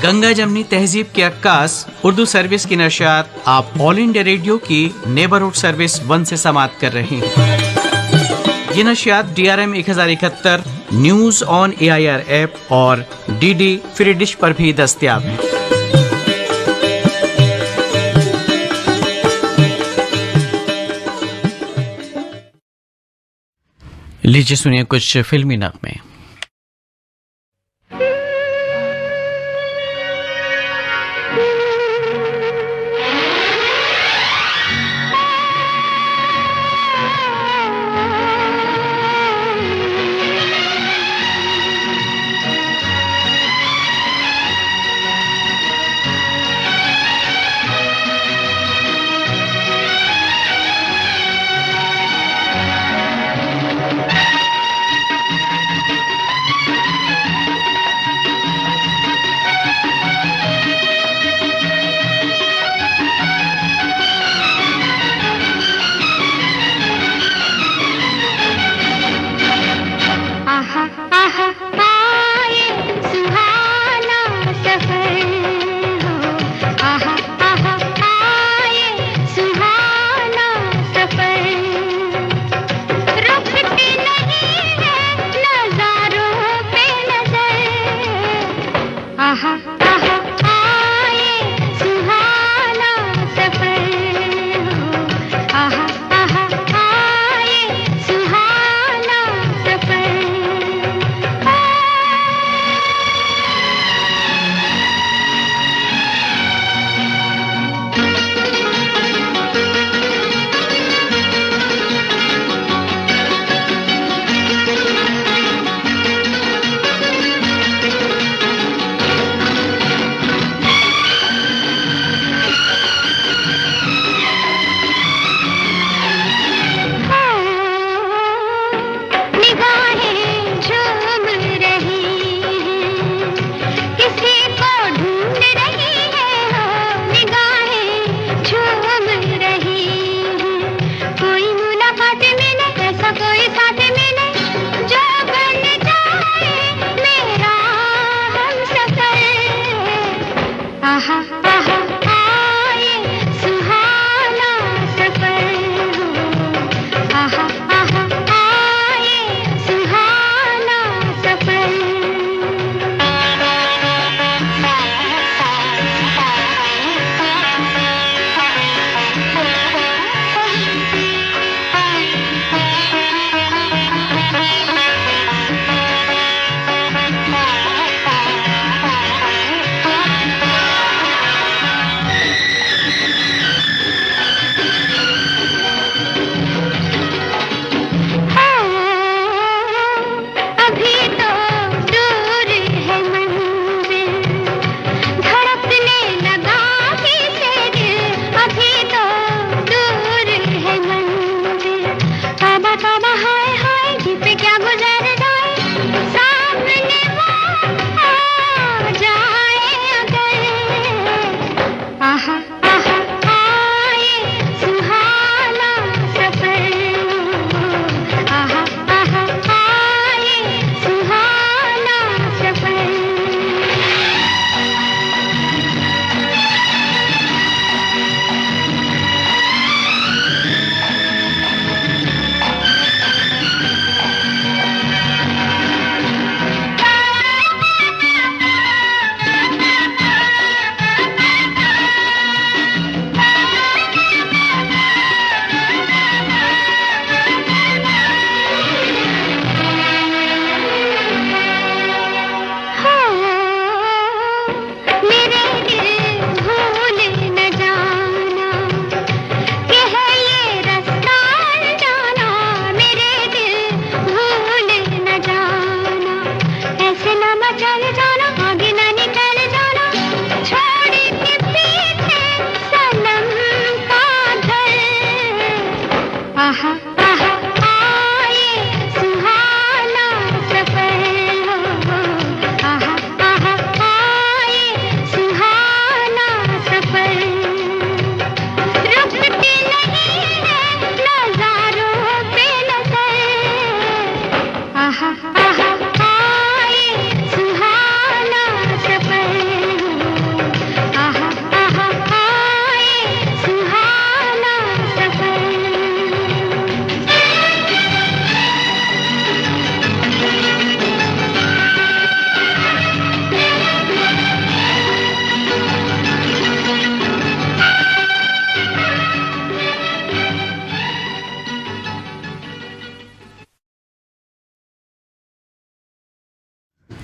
गंगा जमनी तहजीब की अक्कास उर्दू सर्विस की नशात आप ऑल इंडिया रेडियो की नेबरहुड सर्विस 1 से समाप्त कर रहे हैं। ये नशियात DRM 1071 news on AIR app और DD फ्री डिश पर भी दस्तयाब हैं। लीजिए सुनिए कुछ फिल्मी नगमे।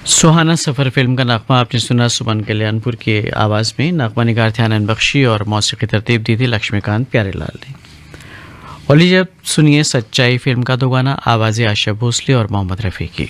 सुहाना सफ़र फिल्म का नगमा आपने सुना सुमन कल्याणपुर की आवाज़ में। नगमा निगार थे आनंद बख्शी और मौसीकी तरतीब दी थी लक्ष्मीकांत प्यारेलाल ने। और लीजिए अब सुनिए सच्चाई फिल्म का दो गाना, आवाज़ें आशा भोसले और मोहम्मद रफ़ी की।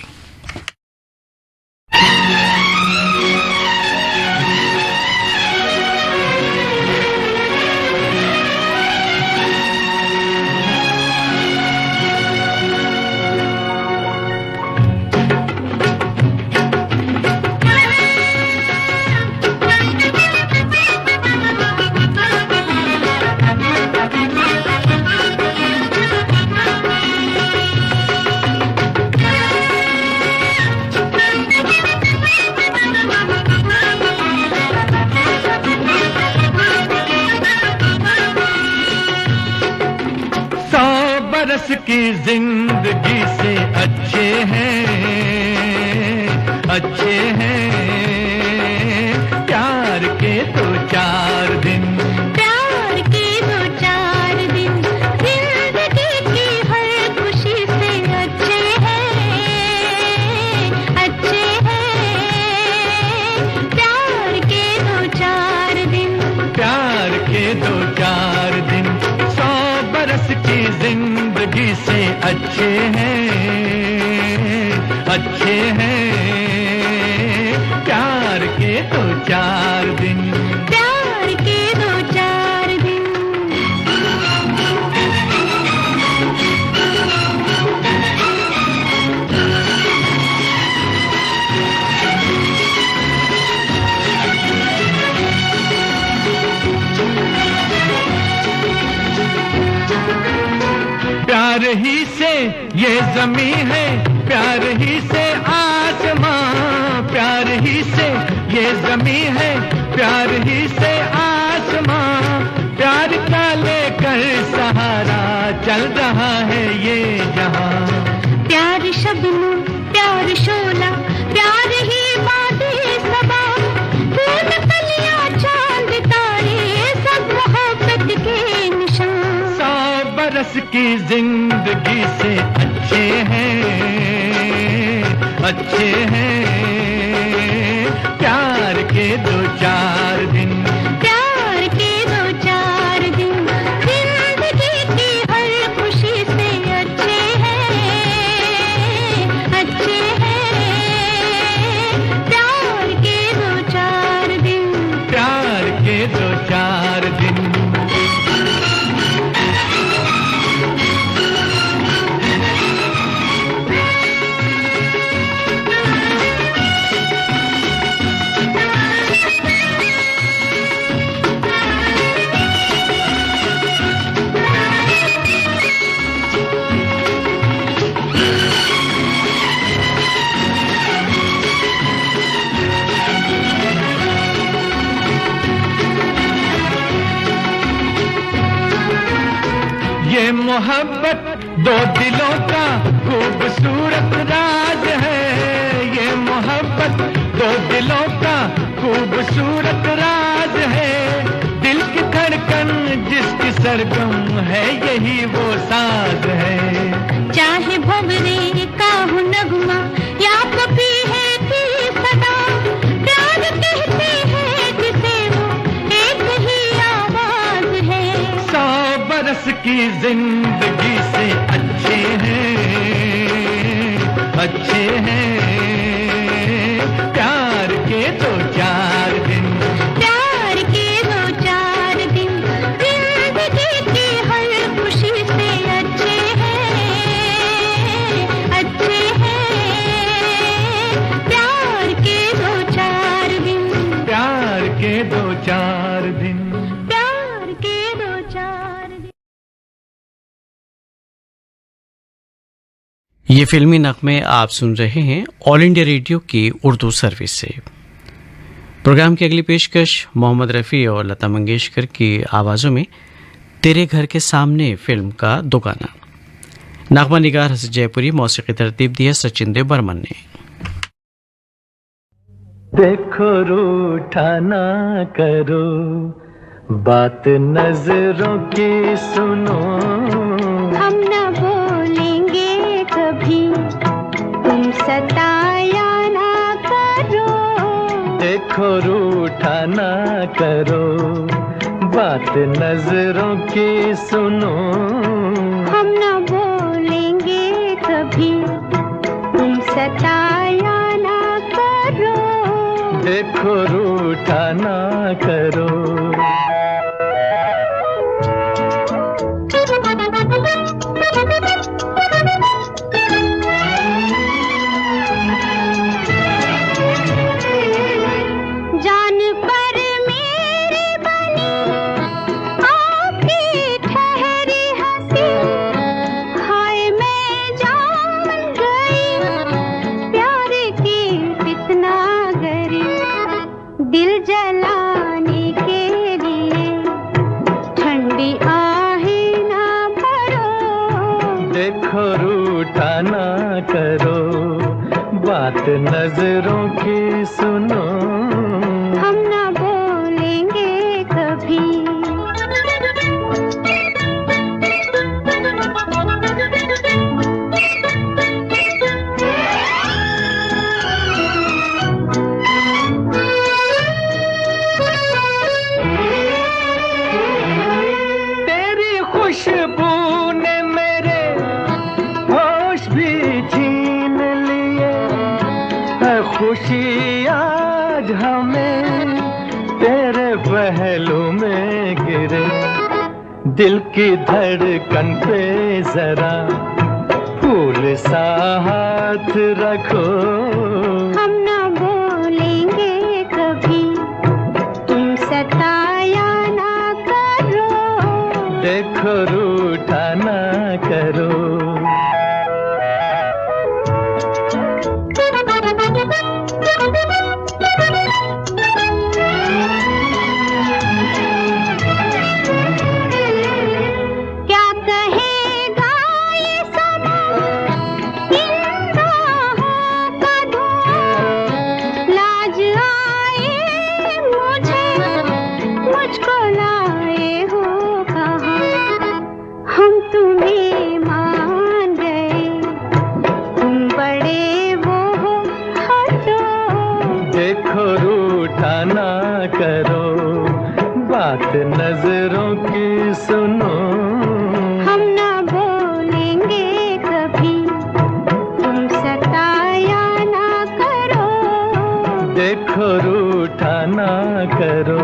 की जिंदगी से अच्छे हैं प्यार के दो चार दिन, प्यार के दो चार दिन जिंदगी की हर खुशी से अच्छे हैं प्यार के दो चार दिन, प्यार के दो चार दिन 100 बरस की जिंदगी से अच्छे हैं प्यार के दो चार दिन, प्यार के दो चार दिन। प्यार ही से ये ज़मीं है, प्यार ही से आसमां, प्यार ही से ये ज़मीं है, प्यार ही से आसमां, प्यार का लेकर सहारा चल रहा है ये जहां। प्यार शबनम, प्यार शोला, प्यार ही बातें सबा, फूल कलियां चांद तारे सब मोहब्बत के निशान। 100 बरस की जिंदगी से अच्छे हैं प्यार के दो चार दिन, प्यार के दो चार दिन जिंदगी की हर खुशी से अच्छे हैं प्यार के दो चार दिन, प्यार के दो चार दिन। ये मोहब्बत दो दिलों का खूबसूरत राज है, ये मोहब्बत दो दिलों का खूबसूरत राज है, दिल की धड़कन जिसकी सरगम है यही वो साज है। चाहे भंवरे का हो नगमा या कभी है की सदा, प्यार कहते हैं जिसे वो एक ही आवाज है। 100 बरस की जिंदगी से अच्छे हैं प्यार के दो चार दिन, प्यार के दो चार दिन जिंदगी की हर खुशी से अच्छे हैं प्यार के दो चार दिन, प्यार के दो चार दिन। प्यार के दो चार दिन। ये फिल्मी नगमे आप सुन रहे हैं ऑल इंडिया रेडियो की उर्दू सर्विस से। प्रोग्राम की अगली पेशकश मोहम्मद रफ़ी और लता मंगेशकर की आवाज़ों में तेरे घर के सामने फिल्म का दो गाना। नगमा निगार हसन जयपुरी, मौसीकी तरतीब दी है सचिन देव बर्मन ने। देखो रूठा ना करो, बात नजरों की सुनो, हम न बोलेंगे कभी, तुम सताया ना देखो रूठा ना करो, बात नजरों की सुनो। हम न बोलेंगे कभी, तुम सताया ना करो। देखो रूठा ना करो। जान पर मेरी बनी आपकी ठहरी हंसी, हाय मैं जान गई प्यार की फितनागरी। दिल जलाने के लिए ठंडी आहें ना भरो। देखो रूठा ना करो, बात नजरों की सुनो। हम न बोलेंगे कभी। तेरी खुशबू ने मेरे होश भी छीन लिए, है खुशी आज हमें तेरे पहलू में गिरे। दिल की धड़कन पे जरा फूल सा हाथ रखो। हम न बोलेंगे कभी, तुम सताया ना करो। देखो रूठा ना करो। क्या कहेगा ये समा, इन राहों का धुआं। लाज आए मुझे, मुझको लाए हो कहाँ। हम तुम्हें मान गए, तुम बड़े वो हो, हटो। देखो रूठा ना करो, बात नजरों की सुनो। हम न बोलेंगे कभी, तुम सताया ना करो। देखो रूठा ना करो।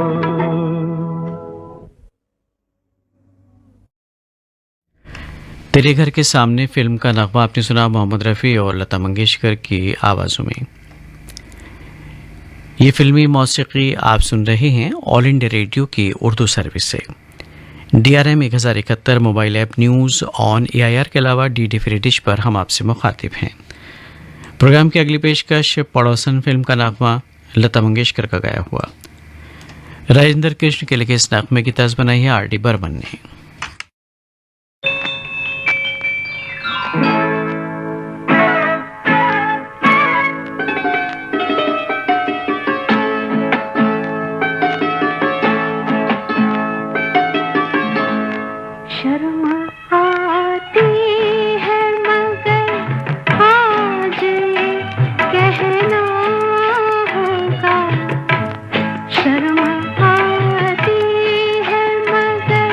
तेरे घर के सामने फिल्म का नगमा आपने सुना मोहम्मद रफ़ी और लता मंगेशकर की आवाज़ों में। ये फिल्मी मौसीकी आप सुन रहे हैं ऑल इंडिया रेडियो की उर्दू सर्विस से। DRM 1071 mobile app news on AIR के अलावा DD फ्री डिश पर हम आपसे मुखातिब हैं। प्रोग्राम की अगली पेशकश पड़ोसन फिल्म का नगमा लता मंगेशकर का गाया हुआ। राजेंद्र कृष्ण के लिखे इस नगमे की तर्ज बनाई है RD बर्मन ने। शर्म आती है मगर आज ये कहना होगा। शर्म आती है मगर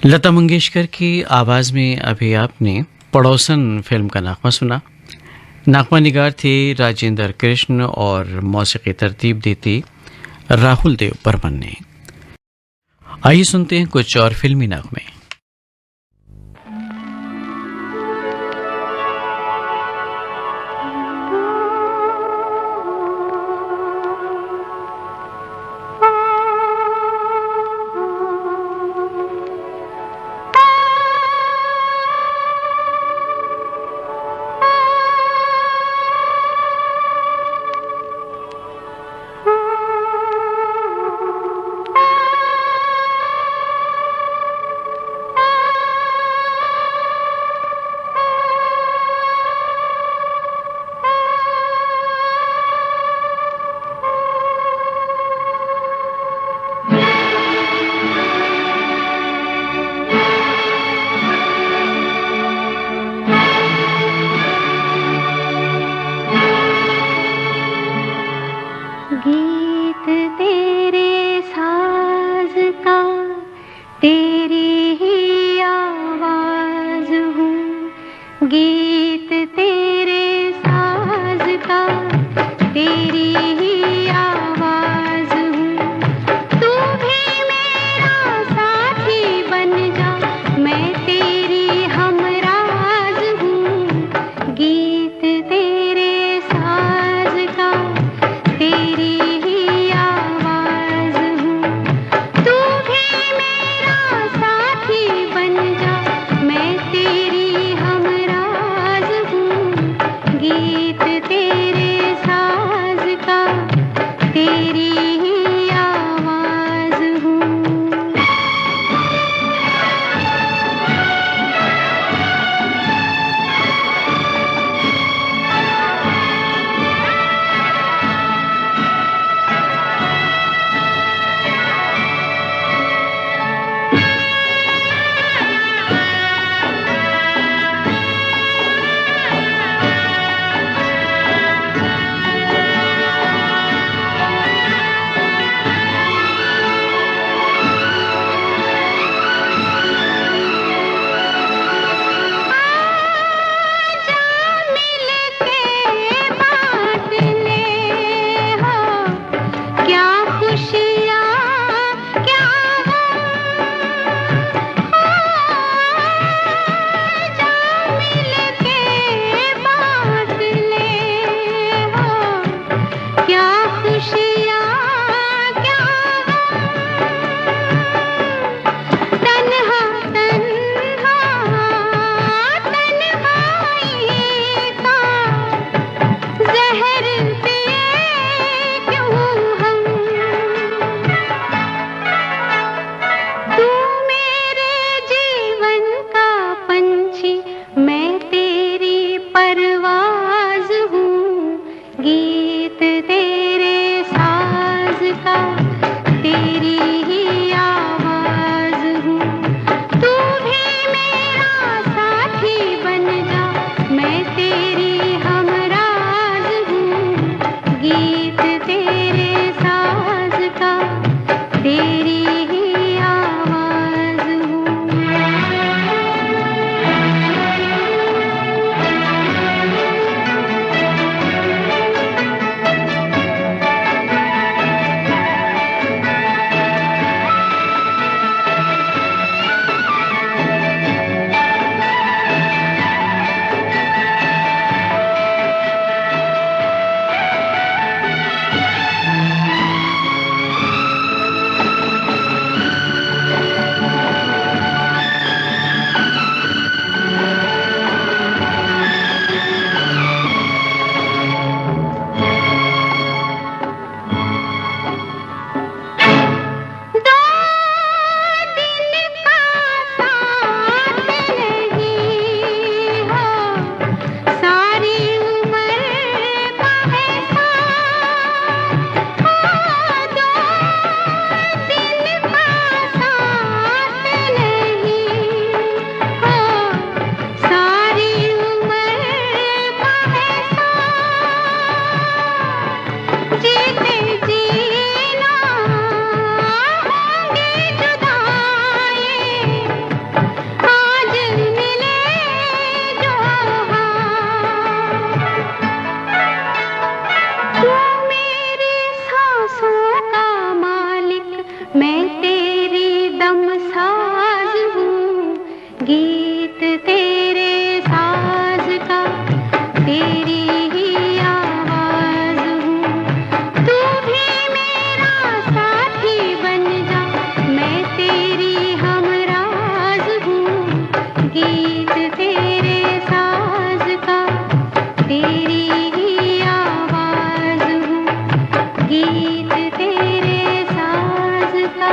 लता मंगेशकर की आवाज़ में अभी आपने पड़ोसन फिल्म का नागमा सुना। नागमा निगार थे राजेंद्र कृष्ण और मौसीकी तरतीब दी थी राहुल देव बर्मन ने। आइए सुनते हैं कुछ और फिल्मी नागमे। गीत तेरे साज का,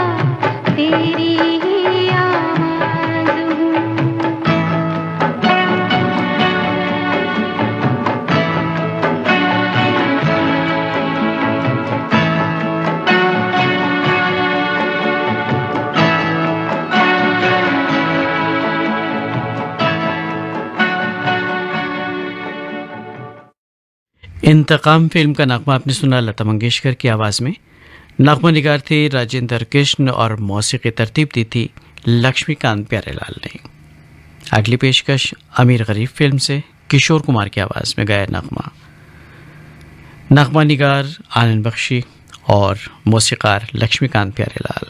तेरी ही आवाज हूँ। इंतकाम फिल्म का नगमा आपने सुना लता मंगेशकर की आवाज़ में। नगमा निगार थे राजेंद्र कृष्ण और मौसीकी तरतीब दी थी लक्ष्मीकांत प्यारेलाल ने। अगली पेशकश अमीर गरीब फिल्म से किशोर कुमार की आवाज़ में गाया नगमा। नगमा निगार आनंद बख्शी और मौसीकार लक्ष्मीकांत प्यारेलाल।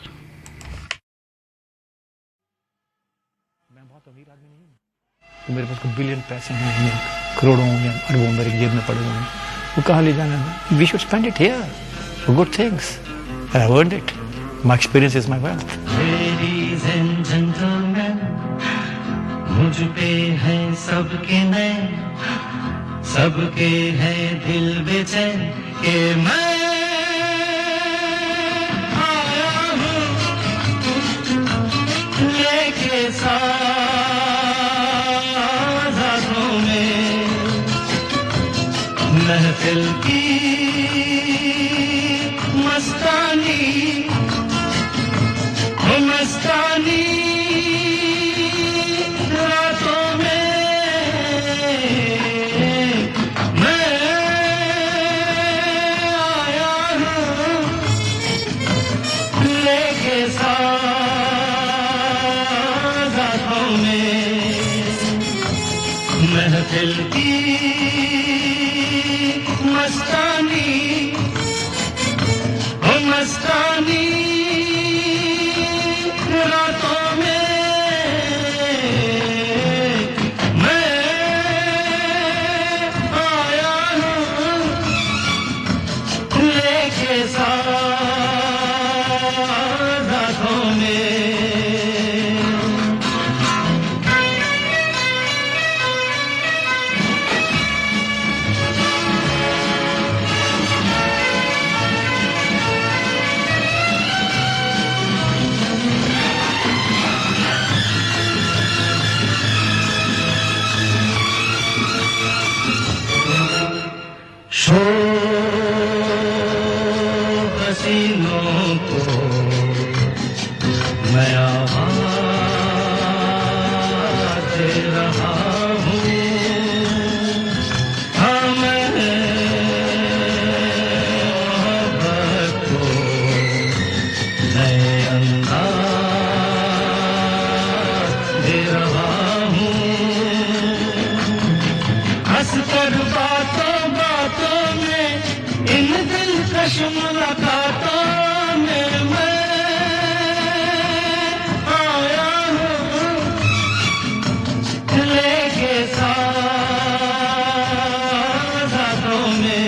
तो मेरे पास कोई बिलियन पैसे हैं, करोड़ों या अरबों मेरे जेब में पड़े हुए हैं, वो कहाँ ले जाना है? We should spend it here for good things. I have earned it. My experience is my wealth. Ladies and gentleman, मुझ पे हैं सबके नैन, सबके हैं दिल बेचैन के मैं आया हूँ लेके साज़ों में महफिल की मस्तानी, मस्तानी रातों में मैं आया हूँ लेके साज़ों में महफिल की मस्तानी, मस्तानी रातों में मैं आया हूँ लेके साज़ों में। हसीनों को मैं आवाज़ दे रहा हूँ, हाँ मैं मोहब्बत को नए अंदाज़ दे रहा हूँ। हंसकर बातों बातों में इन दिलकश मुलाकातों में मैं आया हूँ लेके साज़ों में।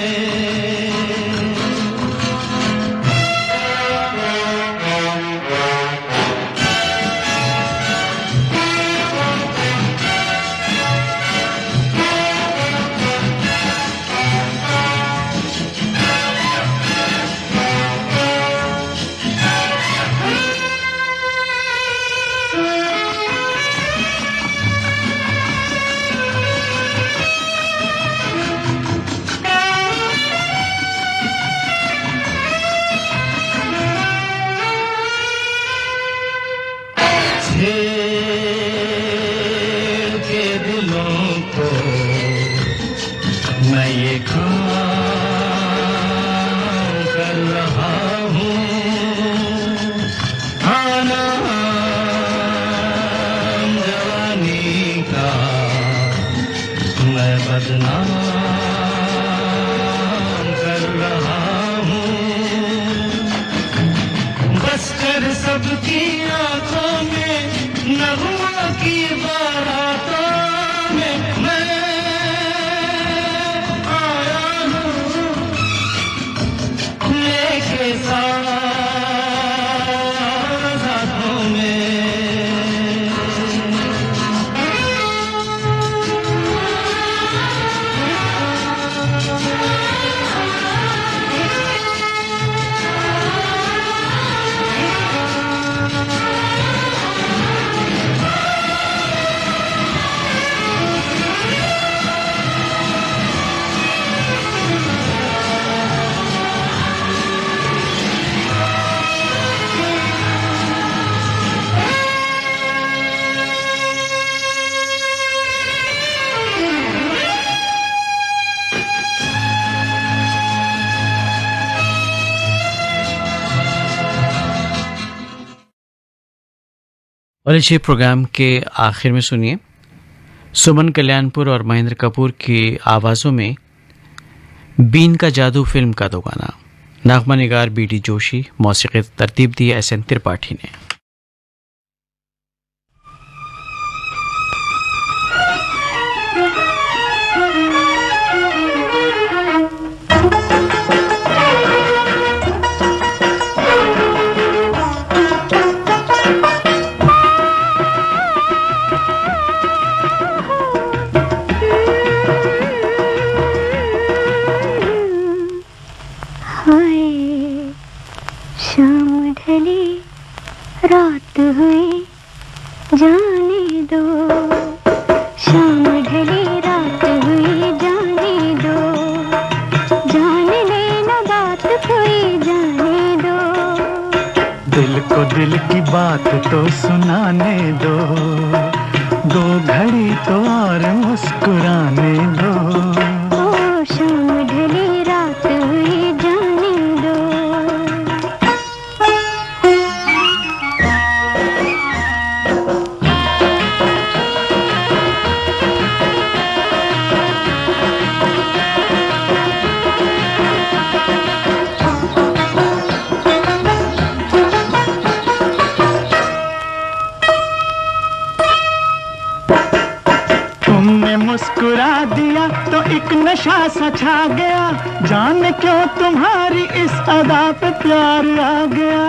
झेल के दिलों को मैं ये काम कर रहा हूँ, आना जवानी का मैं बदनाम कर रहा हूँ। बस कर सबकी आंखों में नगमा की बारातों में मैं आया हूँ लेके साज़ों में। और इसी प्रोग्राम के आखिर में सुनिए सुमन कल्याणपुर और महेंद्र कपूर की आवाज़ों में बीन का जादू फिल्म का दो गाना। नगमा निगार बीडी जोशी, मौसीकी तरतीब दी एसएन त्रिपाठी ने। शाम ढली रात हुई जाने दो, शाम ढली रात हुई जाने दो, जाने लेना बात कोई जाने दो, दिल को दिल की बात तो सुनाने दो, दो घड़ी तो और मुस्कुराने दो। ओ शाम ढली रात हुई जाने दो। तुमने मुस्कुरा दिया तो एक नशा सा छा गया, जाने क्यों तुम्हारी इस अदा पे प्यार आ गया।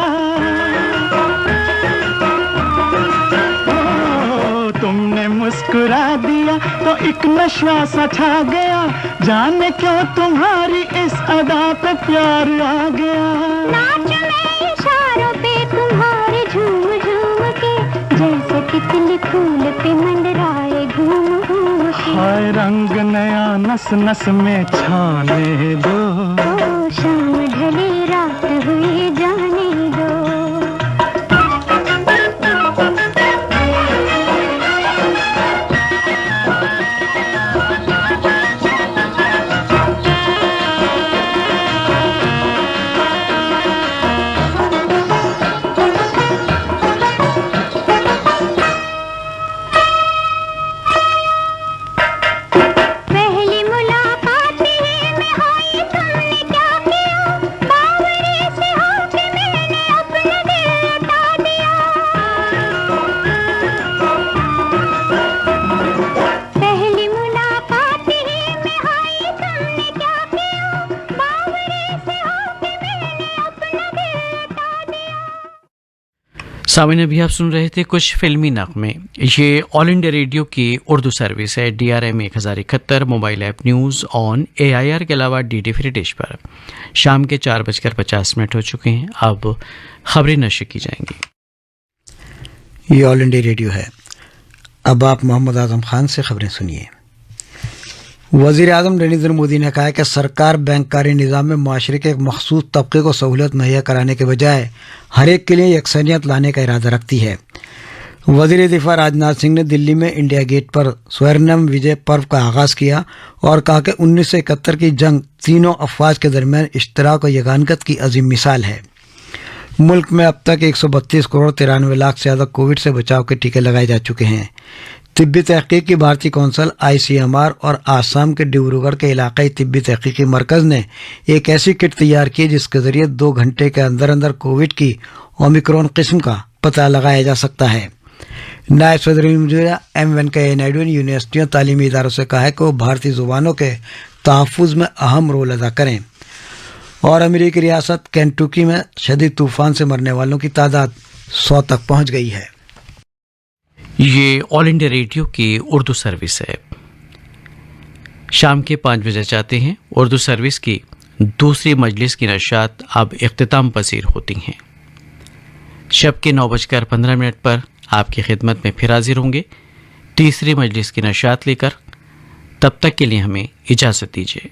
ओ, तुमने मुस्कुरा दिया तो एक नशा सा छा गया, जाने क्यों तुम्हारी इस अदा पे प्यार आ गया। नाच में इशारों पे तुम्हारे झूम झूम के, जैसे तितली फूल पे मंडराए घूम घूम के। हाय रंग नया नस नस में छाने दो, ओ शाम ढली रात हुई जाने दो। पहली मुलाकात ही में हुई तुमने क्या किया, बावरे से होके मैंने अपना दिल लौटा दिया। पहली मुलाकात ही में हुई तुमने क्या किया, बावरे से होके मैंने अपना दिल लौटा दिया। सामने अभी आप सुन रहे थे कुछ फिल्मी नगमे। ये ऑल इंडिया रेडियो की उर्दू सर्विस है DRM 1071 mobile app news on AIR के अलावा DD फ्री डिश पर। शाम के 4:50 हो चुके हैं। अब खबरें नशर की जाएंगी। ये ऑल इंडिया रेडियो है। अब आप मोहम्मद आजम खान से खबरें सुनिए। वज़ीर आज़म नरेंद्र मोदी ने कहा है कि सरकार बैंककारी निज़ाम में माशरे के एक मखसूस तबके को सहूलत मुहैया कराने के बजाय हर एक के लिए यकसनियत लाने का इरादा रखती है। वज़ीर दिफा राजनाथ सिंह ने दिल्ली में इंडिया गेट पर स्वर्णिम विजय पर्व का आगाज़ किया और कहा कि 1971 की जंग तीनों अफवाज के दरमियान इश्तराक और यगानकत की अजीम मिसाल है। मुल्क में अब तक 132 करोड़ 93 लाख से ज़्यादा कोविड से बचाव के टीके लगाए जा चुके हैं। तिब्बी तहकीक की भारतीय कौंसिल ICMR और आसाम के डिब्रूगढ़ के इलाकाई तिब्बी तहकीकी मरकज़ ने एक ऐसी किट तैयार की जिसके ज़रिए 2 घंटे के अंदर अंदर कोविड की ओमिक्रॉन किस्म का पता लगाया जा सकता है। नायब सदर M वेंकैया नायडू ने यूनिवर्सिटियों तालीमी इदारों से कहा है कि वो भारतीय ज़ुबानों के तहफ़्फ़ुज़ में अहम रोल अदा करें। और अमेरिकी रियासत केंटुकी में शदीद तूफ़ान से मरने वालों की तादाद 100 तक पहुँच गई है। ये ऑल इंडिया रेडियो की उर्दू सर्विस है। शाम के 5 बजे जाते हैं। उर्दू सर्विस की दूसरी मजलिस की नशात अब इख्तिताम पसीर होती हैं। शब के 9:15 पर आपकी खिदमत में फिर हाजिर होंगे तीसरी मजलिस की नशात लेकर। तब तक के लिए हमें इजाज़त दीजिए।